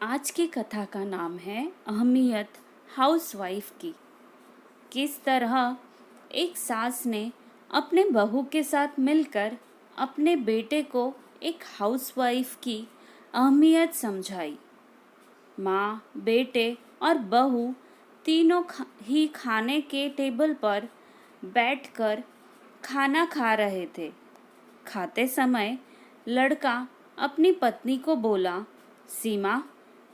आज की कथा का नाम है अहमियत हाउसवाइफ की। किस तरह एक सास ने अपने बहू के साथ मिलकर अपने बेटे को एक हाउसवाइफ की अहमियत समझाई। माँ, बेटे और बहू तीनों ही खाने के टेबल पर बैठकर खाना खा रहे थे। खाते समय लड़का अपनी पत्नी को बोला, सीमा,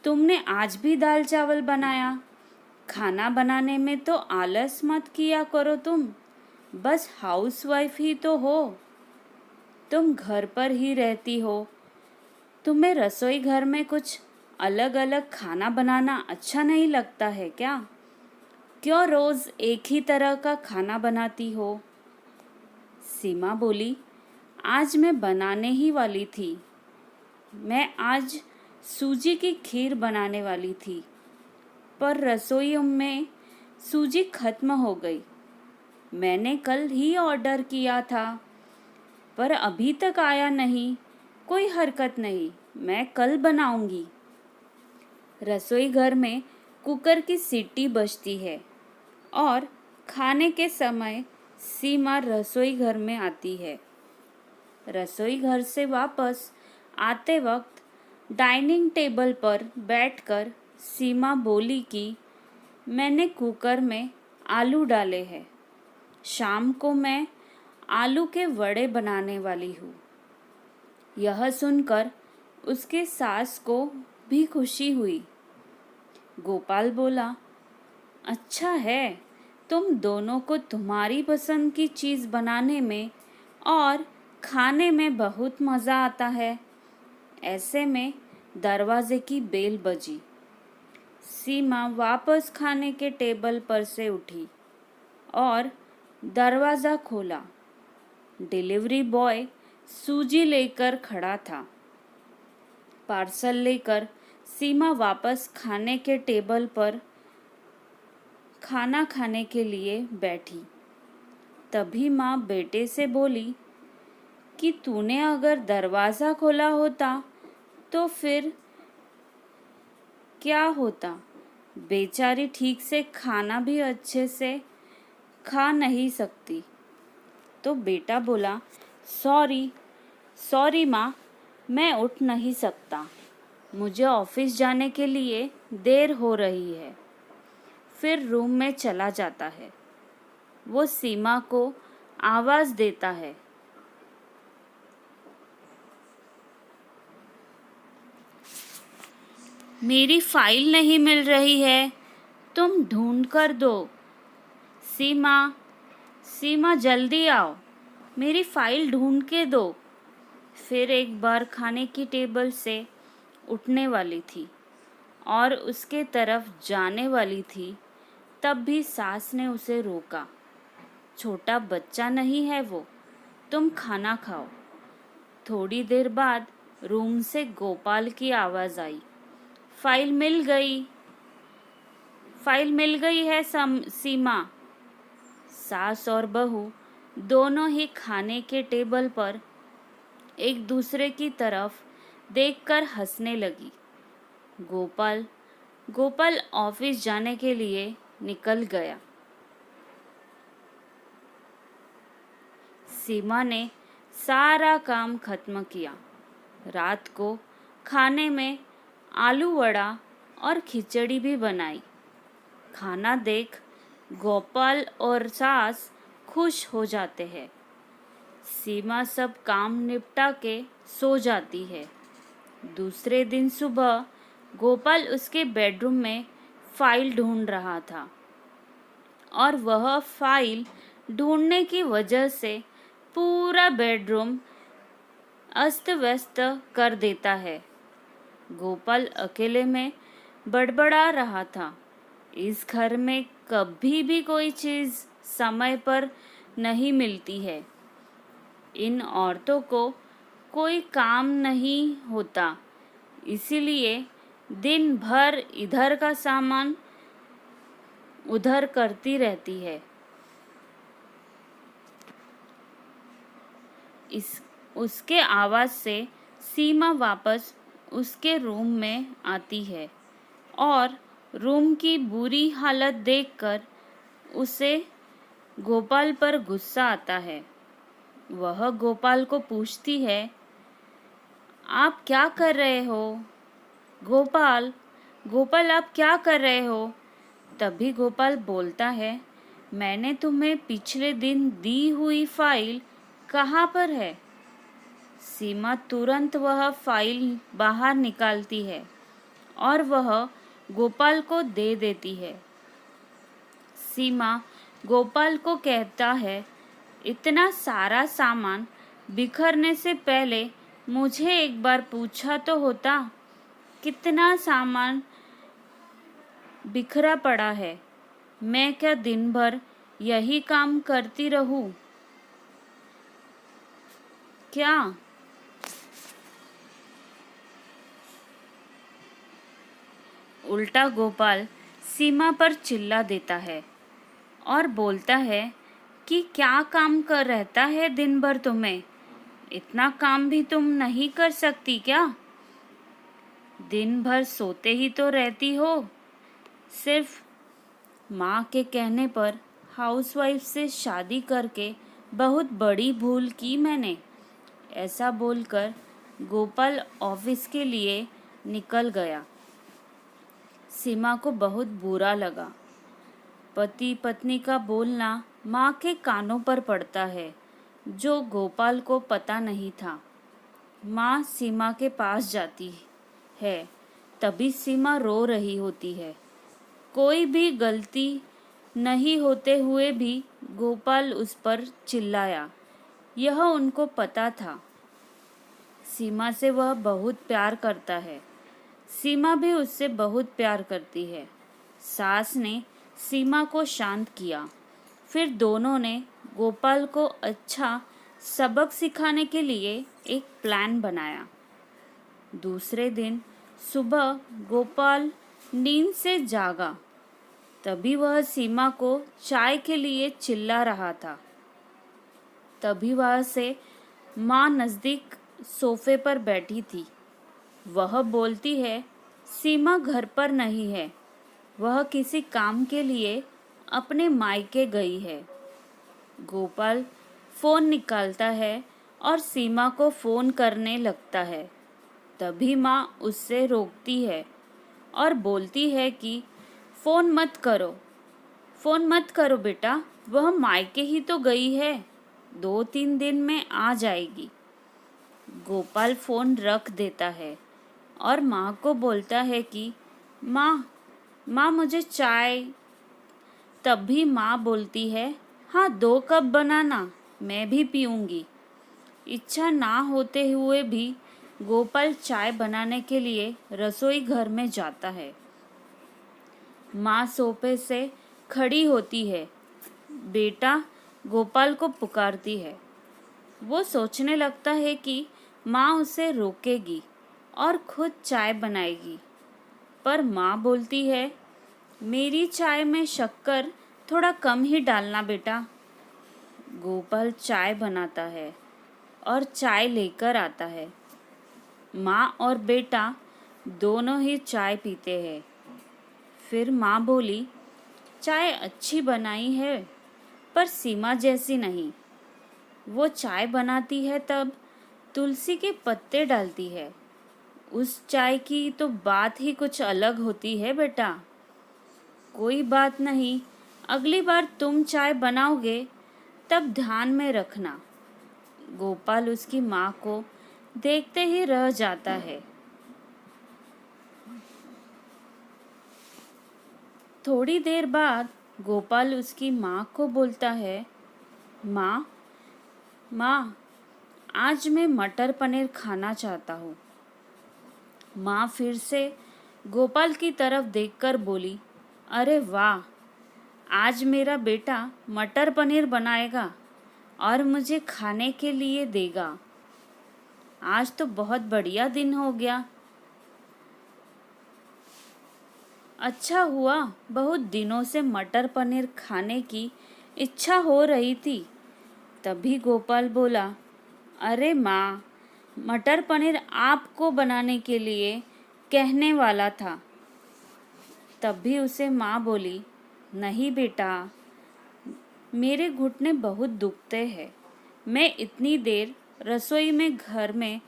तुमने आज भी दाल चावल बनाया। खाना बनाने में तो आलस मत किया करो तुम, बस हाउसवाइफ ही तो हो। तुम घर पर ही रहती हो, तुम्हें रसोई घर में कुछ अलग अलग खाना बनाना अच्छा नहीं लगता है क्या? क्यों रोज एक ही तरह का खाना बनाती हो? सीमा बोली, आज मैं बनाने ही वाली थी। मैं आज सूजी की खीर बनाने वाली थी, पर रसोई में सूजी खत्म हो गई। मैंने कल ही ऑर्डर किया था, पर अभी तक आया नहीं। कोई हरकत नहीं, मैं कल बनाऊंगी। रसोई घर में कुकर की सीटी बजती है और खाने के समय सीमा रसोई घर में आती है। रसोई घर से वापस आते वक्त डाइनिंग टेबल पर बैठकर सीमा बोली कि मैंने कुकर में आलू डाले हैं। शाम को मैं आलू के वड़े बनाने वाली हूँ। यह सुनकर उसके सास को भी खुशी हुई। गोपाल बोला, अच्छा है, तुम दोनों को तुम्हारी पसंद की चीज़ बनाने में और खाने में बहुत मज़ा आता है। ऐसे में दरवाजे की बेल बजी। सीमा वापस खाने के टेबल पर से उठी और दरवाज़ा खोला। डिलीवरी बॉय सूजी लेकर खड़ा था। पार्सल लेकर सीमा वापस खाने के टेबल पर खाना खाने के लिए बैठी। तभी माँ बेटे से बोली कि तूने अगर दरवाज़ा खोला होता तो फिर क्या होता? बेचारी ठीक से खाना भी अच्छे से खा नहीं सकती। तो बेटा बोला, सॉरी सॉरी माँ, मैं उठ नहीं सकता। मुझे ऑफिस जाने के लिए देर हो रही है। फिर रूम में चला जाता है। वो सीमा को आवाज़ देता है, मेरी फाइल नहीं मिल रही है, तुम ढूंढ कर दो। सीमा, सीमा जल्दी आओ, मेरी फाइल ढूंढ के दो। फिर एक बार खाने की टेबल से उठने वाली थी और उसके तरफ जाने वाली थी, तब भी सास ने उसे रोका। छोटा बच्चा नहीं है वो, तुम खाना खाओ। थोड़ी देर बाद रूम से गोपाल की आवाज़ आई, फाइल मिल गई, फाइल मिल गई है सीमा। सास और बहू दोनों ही खाने के टेबल पर एक दूसरे की तरफ देखकर हंसने लगी। गोपाल गोपाल ऑफिस जाने के लिए निकल गया। सीमा ने सारा काम खत्म किया। रात को खाने में आलू वड़ा और खिचड़ी भी बनाई। खाना देख गोपाल और सास खुश हो जाते हैं। सीमा सब काम निपटा के सो जाती है। दूसरे दिन सुबह गोपाल उसके बेडरूम में फाइल ढूंढ रहा था और वह फाइल ढूंढने की वजह से पूरा बेडरूम अस्त व्यस्त कर देता है। गोपाल अकेले में बड़बड़ा रहा था, इस घर में कभी भी कोई चीज़ समय पर नहीं मिलती है। इन औरतों को कोई काम नहीं होता, इसीलिए दिन भर इधर का सामान उधर करती रहती है। उसके आवाज़ से सीमा वापस उसके रूम में आती है और रूम की बुरी हालत देखकर उसे गोपाल पर गुस्सा आता है। वह गोपाल को पूछती है, आप क्या कर रहे हो? गोपाल, गोपाल आप क्या कर रहे हो? तभी गोपाल बोलता है, मैंने तुम्हें पिछले दिन दी हुई फाइल कहाँ पर है? सीमा तुरंत वह फाइल बाहर निकालती है और वह गोपाल को दे देती है। सीमा गोपाल को कहता है, इतना सारा सामान बिखरने से पहले मुझे एक बार पूछा तो होता। कितना सामान बिखरा पड़ा है। मैं क्या दिन भर यही काम करती रहूं? क्या? उल्टा गोपाल सीमा पर चिल्ला देता है और बोलता है कि क्या काम कर रहता है दिन भर तुम्हें? इतना काम भी तुम नहीं कर सकती क्या? दिन भर सोते ही तो रहती हो। सिर्फ माँ के कहने पर हाउसवाइफ से शादी करके बहुत बड़ी भूल की मैंने। ऐसा बोलकर गोपाल ऑफिस के लिए निकल गया। सीमा को बहुत बुरा लगा। पति पत्नी का बोलना माँ के कानों पर पड़ता है, जो गोपाल को पता नहीं था। माँ सीमा के पास जाती है, तभी सीमा रो रही होती है। कोई भी गलती नहीं होते हुए भी गोपाल उस पर चिल्लाया। यह उनको पता था। सीमा से वह बहुत प्यार करता है। सीमा भी उससे बहुत प्यार करती है। सास ने सीमा को शांत किया। फिर दोनों ने गोपाल को अच्छा सबक सिखाने के लिए एक प्लान बनाया। दूसरे दिन सुबह गोपाल नींद से जागा। तभी वह सीमा को चाय के लिए चिल्ला रहा था। तभी वह से माँ नज़दीक सोफे पर बैठी थी। वह बोलती है, सीमा घर पर नहीं है। वह किसी काम के लिए अपने मायके गई है। गोपाल फ़ोन निकालता है और सीमा को फ़ोन करने लगता है। तभी माँ उससे रोकती है और बोलती है कि फ़ोन मत करो बेटा, वह मायके ही तो गई है, 2-3 दिन में आ जाएगी। गोपाल फ़ोन रख देता है और माँ को बोलता है कि माँ मुझे चाय। तभी माँ बोलती है, हाँ 2 कप बनाना, मैं भी पीऊँगी। इच्छा ना होते हुए भी गोपाल चाय बनाने के लिए रसोई घर में जाता है। माँ सोफे से खड़ी होती है। बेटा गोपाल को पुकारती है। वो सोचने लगता है कि माँ उसे रोकेगी और खुद चाय बनाएगी, पर माँ बोलती है, मेरी चाय में शक्कर थोड़ा कम ही डालना बेटा। गोपाल चाय बनाता है और चाय लेकर आता है। माँ और बेटा दोनों ही चाय पीते हैं। फिर माँ बोली, चाय अच्छी बनाई है, पर सीमा जैसी नहीं। वो चाय बनाती है तब तुलसी के पत्ते डालती है। उस चाय की तो बात ही कुछ अलग होती है बेटा। कोई बात नहीं, अगली बार तुम चाय बनाओगे तब ध्यान में रखना। गोपाल उसकी माँ को देखते ही रह जाता है। थोड़ी देर बाद गोपाल उसकी माँ को बोलता है, माँ आज मैं मटर पनीर खाना चाहता हूँ। माँ फिर से गोपाल की तरफ देखकर बोली, अरे वाह, आज मेरा बेटा मटर पनीर बनाएगा और मुझे खाने के लिए देगा। आज तो बहुत बढ़िया दिन हो गया। अच्छा हुआ, बहुत दिनों से मटर पनीर खाने की इच्छा हो रही थी। तभी गोपाल बोला, अरे माँ, मटर पनीर आपको बनाने के लिए कहने वाला था। तब भी उसे माँ बोली, नहीं बेटा, मेरे घुटने बहुत दुखते हैं। मैं इतनी देर रसोई में घर में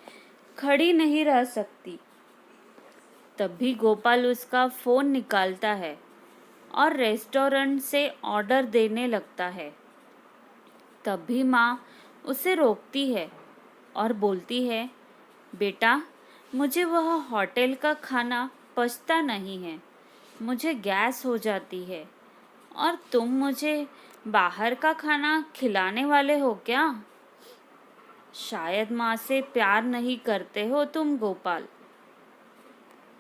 खड़ी नहीं रह सकती। तब भी गोपाल उसका फ़ोन निकालता है और रेस्टोरेंट से ऑर्डर देने लगता है। तब भी माँ उसे रोकती है और बोलती है, बेटा, मुझे वह होटल का खाना पचता नहीं है, मुझे गैस हो जाती है और तुम मुझे बाहर का खाना खिलाने वाले हो क्या? शायद माँ से प्यार नहीं करते हो तुम गोपाल।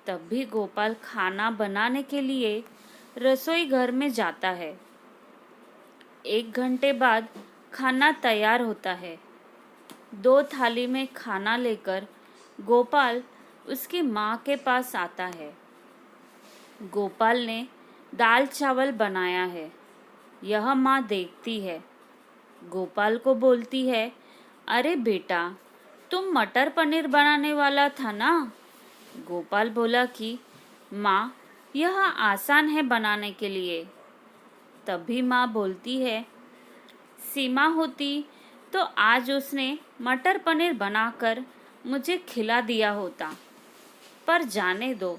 तब भी गोपाल खाना बनाने के लिए रसोई घर में जाता है। 1 घंटे बाद खाना तैयार होता है। 2 थाली में खाना लेकर गोपाल उसकी माँ के पास आता है। गोपाल ने दाल चावल बनाया है। यह माँ देखती है। गोपाल को बोलती है, अरे बेटा, तुम मटर पनीर बनाने वाला था ना? गोपाल बोला कि माँ, यह आसान है बनाने के लिए। तभी माँ बोलती है, सीमा होती तो आज उसने मटर पनीर बनाकर मुझे खिला दिया होता। पर जाने दो,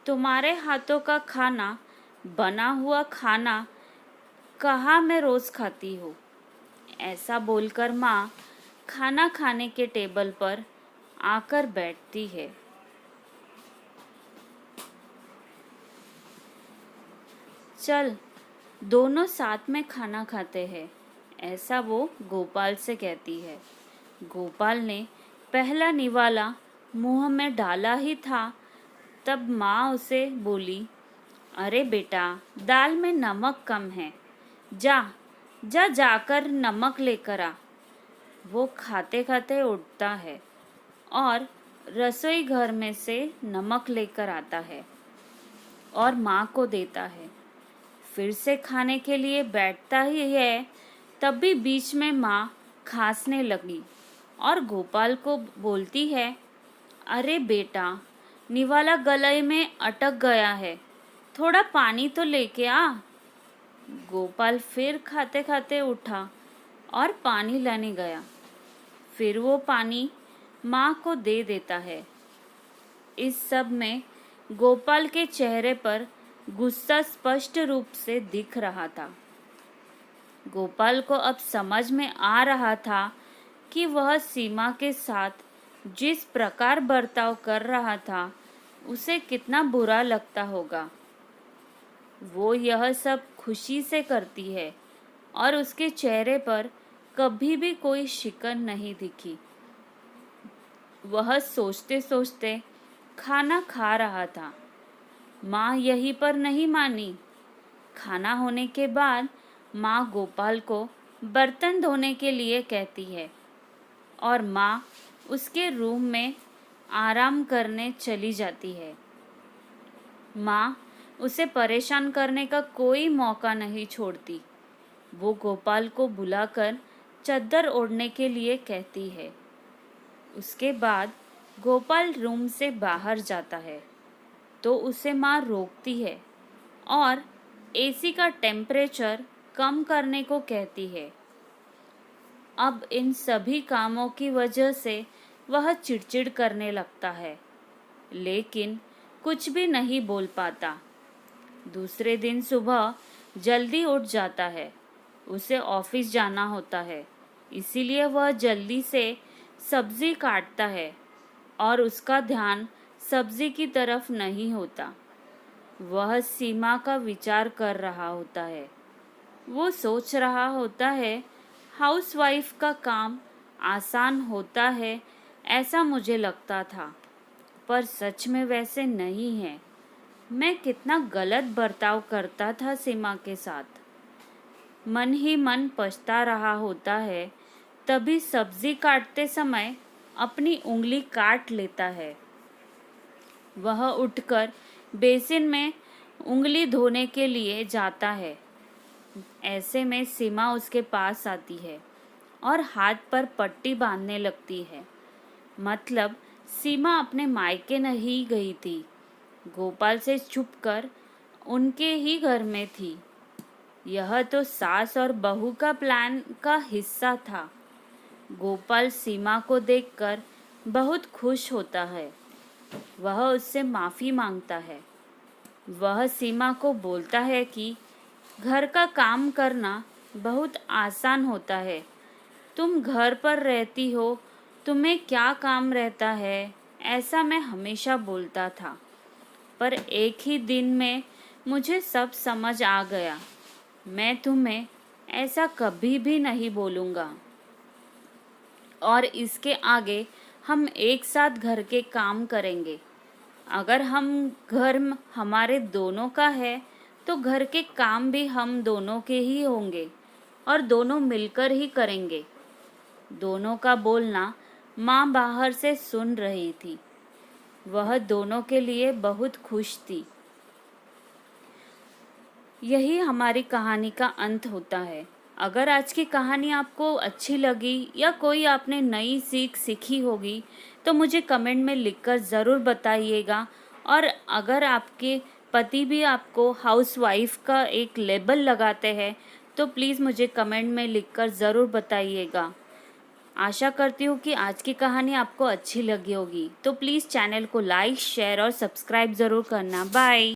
तुम्हारे हाथों का खाना, बना हुआ खाना कहाँ मैं रोज़ खाती हूँ। ऐसा बोलकर माँ खाना खाने के टेबल पर आकर बैठती है। चल, दोनों साथ में खाना खाते हैं, ऐसा वो गोपाल से कहती है। गोपाल ने पहला निवाला मुंह में डाला ही था, तब माँ उसे बोली, अरे बेटा, दाल में नमक कम है, जा जा जाकर नमक लेकर आ। वो खाते खाते उठता है और रसोई घर में से नमक लेकर आता है और माँ को देता है। फिर से खाने के लिए बैठता ही है, तब भी बीच में माँ खांसने लगी और गोपाल को बोलती है, अरे बेटा, निवाला गले में अटक गया है, थोड़ा पानी तो लेके आ। गोपाल फिर खाते खाते उठा और पानी लाने गया। फिर वो पानी माँ को दे देता है। इस सब में गोपाल के चेहरे पर गुस्सा स्पष्ट रूप से दिख रहा था। गोपाल को अब समझ में आ रहा था कि वह सीमा के साथ जिस प्रकार बर्ताव कर रहा था, उसे कितना बुरा लगता होगा। वो यह सब खुशी से करती है और उसके चेहरे पर कभी भी कोई शिकन नहीं दिखी। वह सोचते सोचते खाना खा रहा था। माँ यहीं पर नहीं मानी। खाना होने के बाद माँ गोपाल को बर्तन धोने के लिए कहती है और माँ उसके रूम में आराम करने चली जाती है। माँ उसे परेशान करने का कोई मौका नहीं छोड़ती। वो गोपाल को बुलाकर चद्दर ओढ़ने के लिए कहती है। उसके बाद गोपाल रूम से बाहर जाता है तो उसे माँ रोकती है और एसी का टेम्परेचर कम करने को कहती है। अब इन सभी कामों की वजह से वह चिड़चिड़ करने लगता है, लेकिन कुछ भी नहीं बोल पाता। दूसरे दिन सुबह जल्दी उठ जाता है। उसे ऑफिस जाना होता है, इसीलिए वह जल्दी से सब्जी काटता है और उसका ध्यान सब्जी की तरफ नहीं होता। वह सीमा का विचार कर रहा होता है। वो सोच रहा होता है, हाउसवाइफ का काम आसान होता है ऐसा मुझे लगता था, पर सच में वैसे नहीं है। मैं कितना गलत बर्ताव करता था सीमा के साथ। मन ही मन पछता रहा होता है, तभी सब्जी काटते समय अपनी उंगली काट लेता है। वह उठकर बेसिन में उंगली धोने के लिए जाता है। ऐसे में सीमा उसके पास आती है और हाथ पर पट्टी बांधने लगती है। मतलब सीमा अपने मायके नहीं गई थी, गोपाल से छुपकर उनके ही घर में थी। यह तो सास और बहू का प्लान का हिस्सा था। गोपाल सीमा को देखकर बहुत खुश होता है। वह उससे माफ़ी मांगता है। वह सीमा को बोलता है कि घर का काम करना बहुत आसान होता है। तुम घर पर रहती हो, तुम्हें क्या काम रहता है, ऐसा मैं हमेशा बोलता था। पर एक ही दिन में मुझे सब समझ आ गया। मैं तुम्हें ऐसा कभी भी नहीं बोलूँगा। और इसके आगे हम एक साथ घर के काम करेंगे। अगर घर हमारे दोनों का है तो घर के काम भी हम दोनों के ही होंगे और दोनों मिलकर ही करेंगे। दोनों का बोलना माँ बाहर से सुन रही थी। वह दोनों के लिए बहुत खुश थी। यही हमारी कहानी का अंत होता है। अगर आज की कहानी आपको अच्छी लगी या कोई आपने नई सीख सीखी होगी तो मुझे कमेंट में लिखकर ज़रूर बताइएगा। और अगर आपके पति भी आपको हाउसवाइफ का एक लेबल लगाते हैं तो प्लीज़ मुझे कमेंट में लिखकर ज़रूर बताइएगा। आशा करती हूँ कि आज की कहानी आपको अच्छी लगी होगी। तो प्लीज़ चैनल को लाइक, शेयर और सब्सक्राइब ज़रूर करना। बाय।